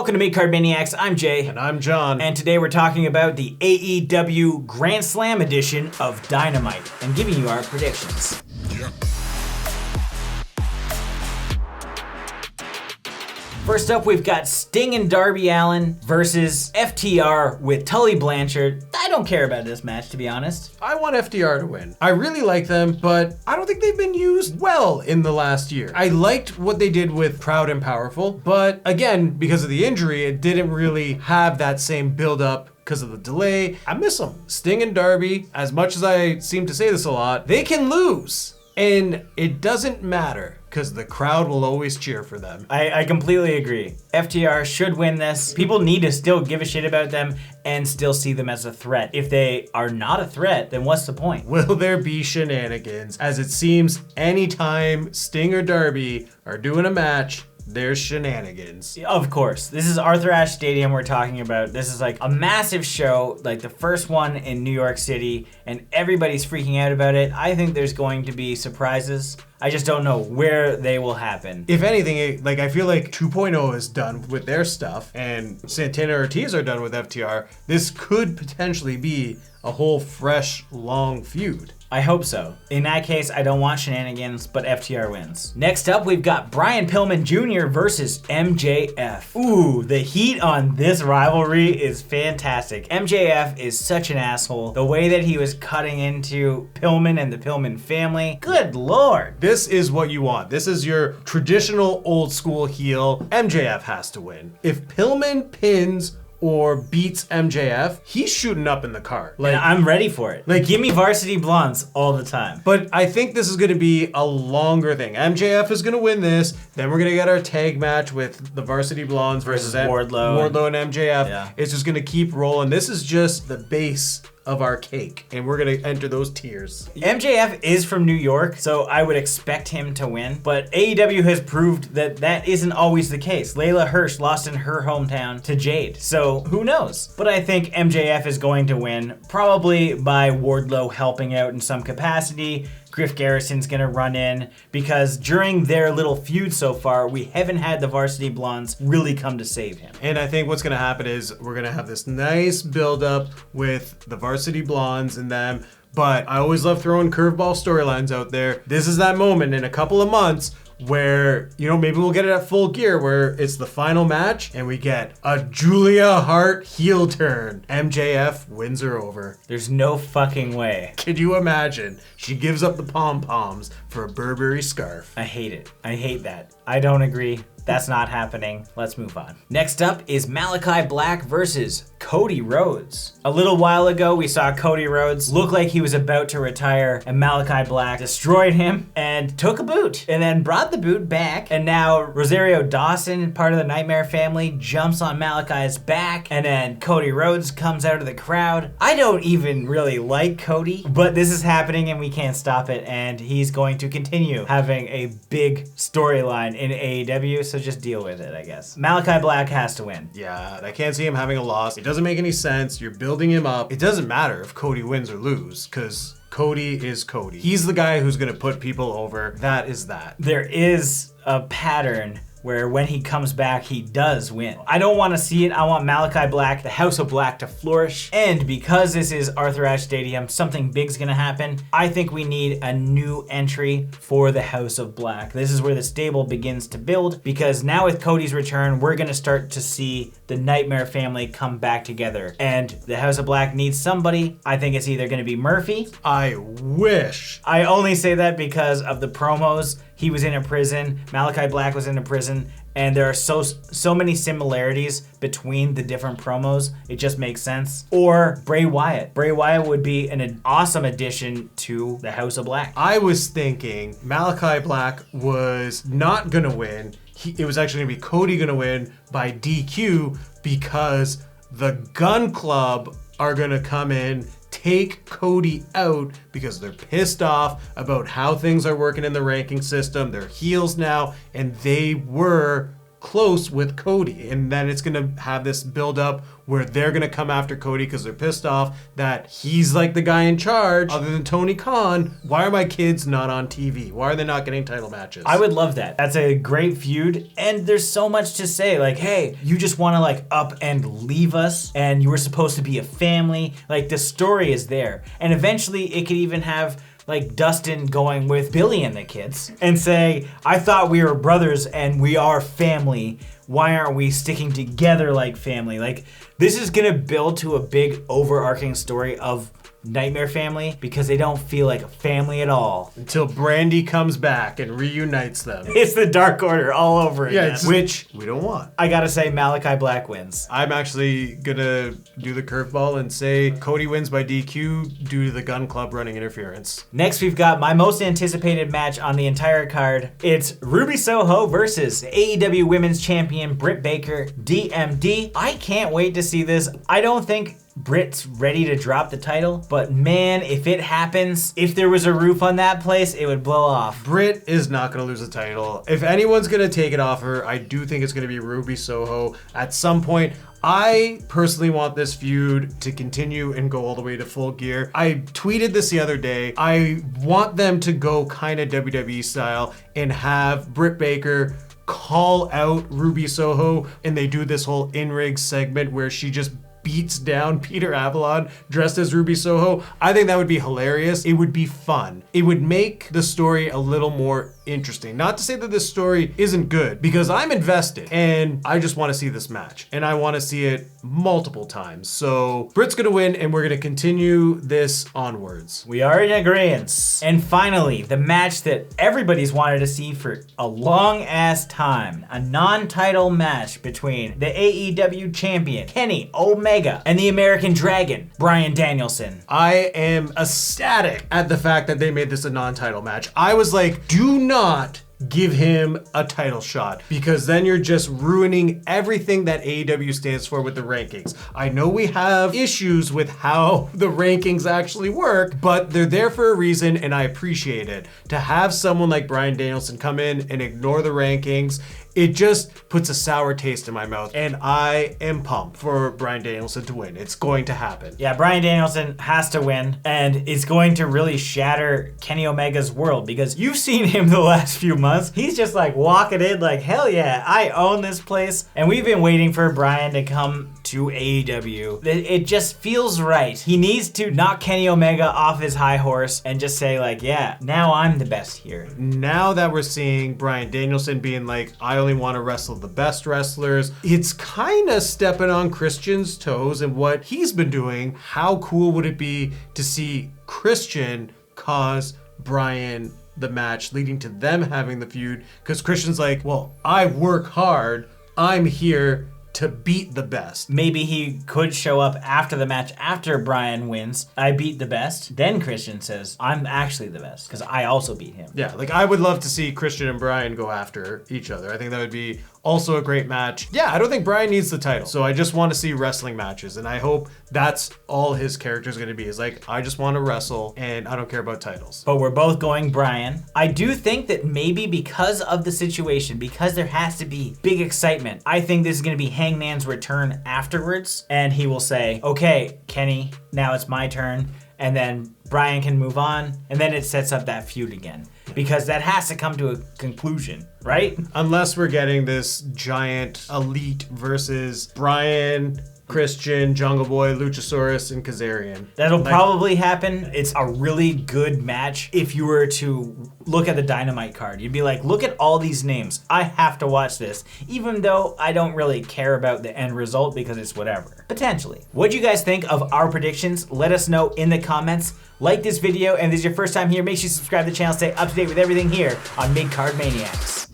Welcome to Midcard Maniacs. I'm Jay. And I'm John. And today we're talking about the AEW Grand Slam edition of Dynamite and giving you our predictions. Yeah. First up, we've got Sting and Darby Allin versus FTR with Tully Blanchard. I don't care about this match, to be honest. I want FTR to win. I really like them, but I don't think they've been used well in the last year. I liked what they did with Proud and Powerful, but again, because of the injury, it didn't really have that same build-up because of the delay. I miss them. Sting and Darby, as much as I seem to say this a lot, they can lose. And it doesn't matter because the crowd will always cheer for them. I completely agree. FTR should win this. People need to still give a shit about them and still see them as a threat. If they are not a threat, then what's the point? Will there be shenanigans? As it seems, anytime Sting or Darby are doing a match, there's shenanigans. Of course. This is Arthur Ashe Stadium we're talking about. This is like a massive show, like the first one in New York City, and everybody's freaking out about it. I think there's going to be surprises. I just don't know where they will happen. If anything, I feel like 2.0 is done with their stuff, and Santana Ortiz are done with FTR. This could potentially be a whole fresh, long feud. I hope so. In that case, I don't want shenanigans, but FTR wins. Next up, we've got Bryan Pillman Jr. versus MJF. Ooh, the heat on this rivalry is fantastic. MJF is such an asshole. The way that he was cutting into Pillman and the Pillman family, good lord. This is what you want. This is your traditional old school heel. MJF has to win. If Pillman pins or beats MJF, he's shooting up in the card. And I'm ready for it. Give me Varsity Blondes all the time. But I think this is going to be a longer thing. MJF is going to win this. Then we're going to get our tag match with the Varsity Blondes versus Wardlow and MJF. Yeah. It's just going to keep rolling. This is just the base of our cake, and we're gonna enter those tiers. MJF is from New York, so I would expect him to win, but AEW has proved that that isn't always the case. Layla Hirsch lost in her hometown to Jade, so who knows? But I think MJF is going to win, probably by Wardlow helping out in some capacity. Griff Garrison's gonna run in because during their little feud so far, we haven't had the Varsity Blondes really come to save him. And I think what's gonna happen is we're gonna have this nice build-up with the Varsity Blondes and them, but I always love throwing curveball storylines out there. This is that moment in a couple of months where, maybe we'll get it at Full Gear where it's the final match and we get a Julia Hart heel turn. MJF wins her over. There's no fucking way. Could you imagine? She gives up the pom-poms for a Burberry scarf. I hate it. I hate that. I don't agree. That's not happening. Let's move on. Next up is Malakai Black versus Cody Rhodes. A little while ago, we saw Cody Rhodes look like he was about to retire, and Malakai Black destroyed him and took a boot, and then brought the boot back. And now Rosario Dawson, part of the Nightmare family, jumps on Malakai's back, and then Cody Rhodes comes out of the crowd. I don't even really like Cody, but this is happening and we can't stop it, and he's going to continue having a big storyline in AEW, so just deal with it, I guess. Malakai Black has to win. Yeah, I can't see him having a loss. It doesn't make any sense. You're building him up. It doesn't matter if Cody wins or lose, because Cody is Cody. He's the guy who's going to put people over. That is that. There is a pattern where when he comes back, he does win. I don't want to see it. I want Malakai Black, the House of Black, to flourish. And because this is Arthur Ashe Stadium, something big's gonna happen. I think we need a new entry for the House of Black. This is where the stable begins to build, because now with Cody's return, we're gonna start to see the Nightmare family come back together. And the House of Black needs somebody. I think it's either gonna be Murphy. I wish. I only say that because of the promos. He was in a prison, Malakai Black was in a prison, and there are so many similarities between the different promos, it just makes sense. Or Bray Wyatt. Bray Wyatt would be an awesome addition to the House of Black. I was thinking Malakai Black was not gonna win. It was actually gonna be Cody gonna win by DQ because the Gun Club are gonna come in, take Cody out because they're pissed off about how things are working in the ranking system. They're heels now, and they were close with Cody, and then it's gonna have this build up where they're gonna come after Cody because they're pissed off that he's like the guy in charge other than Tony Khan. Why are my kids not on TV? Why are they not getting title matches? I would love that. That's a great feud, and there's so much to say. Like, hey, you just want to like up and leave us, and you were supposed to be a family. Like, the story is there, and eventually it could even have like Dustin going with Billy and the kids and say, I thought we were brothers and we are family. Why aren't we sticking together like family? Like, this is gonna build to a big overarching story of Nightmare Family because they don't feel like a family at all. Until Brandy comes back and reunites them. It's the Dark Order all over again. Which we don't want. I gotta say, Malakai Black wins. I'm actually gonna do the curveball and say Cody wins by DQ due to the Gun Club running interference. Next, we've got my most anticipated match on the entire card. It's Ruby Soho versus AEW Women's Champion Britt Baker, D.M.D. I can't wait to see this. I don't think Britt's ready to drop the title, but man, if it happens, if there was a roof on that place, it would blow off. Britt is not going to lose the title. If anyone's going to take it off her, I do think it's going to be Ruby Soho at some point. I personally want this feud to continue and go all the way to Full Gear. I tweeted this the other day. I want them to go kind of WWE style and have Britt Baker call out Ruby Soho, and they do this whole in-ring segment where she just beats down Peter Avalon dressed as Ruby Soho. I think that would be hilarious. It would be fun. It would make the story a little more interesting. Not to say that this story isn't good, because I'm invested and I just want to see this match and I want to see it multiple times. So Britt's gonna win and we're gonna continue this onwards. We are in agreement. And finally, the match that everybody's wanted to see for a long ass time. A non-title match between the AEW champion, Kenny Omega, and the American Dragon, Bryan Danielson. I am ecstatic at the fact that they made this a non-title match. I was like, do not give him a title shot, because then you're just ruining everything that AEW stands for with the rankings. I know we have issues with how the rankings actually work, but they're there for a reason and I appreciate it. To have someone like Bryan Danielson come in and ignore the rankings, it just puts a sour taste in my mouth, and I am pumped for Bryan Danielson to win. It's going to happen. Yeah, Bryan Danielson has to win, and it's going to really shatter Kenny Omega's world, because you've seen him the last few months. He's just like walking in like, hell yeah, I own this place. And we've been waiting for Bryan to come to AEW. It just feels right. He needs to knock Kenny Omega off his high horse and just say like, yeah, now I'm the best here. Now that we're seeing Bryan Danielson being like, I only want to wrestle the best wrestlers, it's kind of stepping on Christian's toes and what he's been doing. How cool would it be to see Christian cause Bryan the match, leading to them having the feud? Because Christian's like, well, I work hard, I'm here to beat the best. Maybe he could show up after the match, after Bryan wins. I beat the best. Then Christian says, I'm actually the best because I also beat him. Yeah, like I would love to see Christian and Bryan go after each other. I think that would be also a great match. Yeah, I don't think Bryan needs the title. So I just want to see wrestling matches. And I hope that's all his character is going to be. Is like, I just want to wrestle and I don't care about titles. But we're both going Bryan. I do think that maybe because of the situation, because there has to be big excitement, I think this is going to be Hangman's return afterwards. And he will say, okay, Kenny, now it's my turn. And then Bryan can move on. And then it sets up that feud again. Because that has to come to a conclusion, right? Unless we're getting this giant elite versus Bryan, Christian, Jungle Boy, Luchasaurus, and Kazarian. That'll probably happen. It's a really good match. If you were to look at the Dynamite card, you'd be like, look at all these names. I have to watch this, even though I don't really care about the end result because it's whatever. Potentially. What do you guys think of our predictions? Let us know in the comments. Like this video, and if this is your first time here, make sure you subscribe to the channel, stay up to date with everything here on Midcard Maniacs.